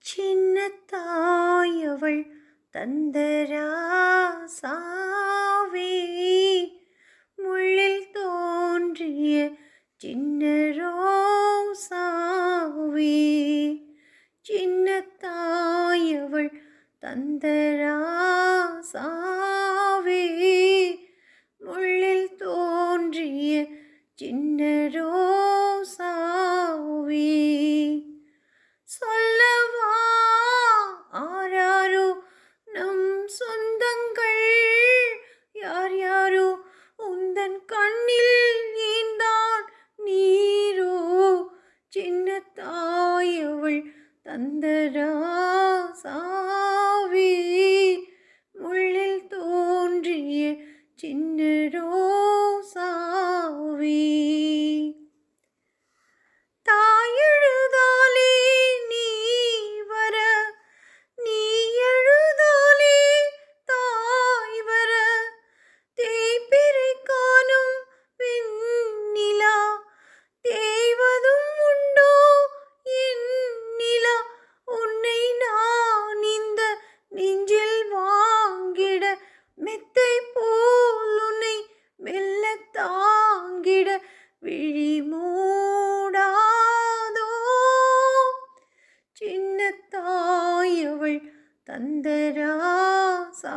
சின்ன தாயவள் தந்தராசாவே முள்ளில் தோன்றிய சின்ன ரோசாவே சின்ன தாயவள் தந்தராசாவே முள்ளில் தோன்றிய சின்ன ரோசாவே சொல்லவா ஆராரோ நம் சொந்தங்கள் யார் யாரோ உந்தன் கண்ணில் நீந்தான் நீரோ சின்ன தாயவள் தந்தராசாவே முள்ளில் தோன்றிய சின்ன ரோசாவே தாயெழுதாலே நீ வர நீ எழுதாலே தாய் வர தேய்பிறை காணும் வெண்ணிலா தேய்வதும் உண்டோ என் நிலா உன்னை நான் இந்த நெஞ்சில் வாங்கிட மெத்தை போல் உன்னை மெல்ல தாங்கிட விழி மூடாதோ சின்ன தாயவள் தந்தராசா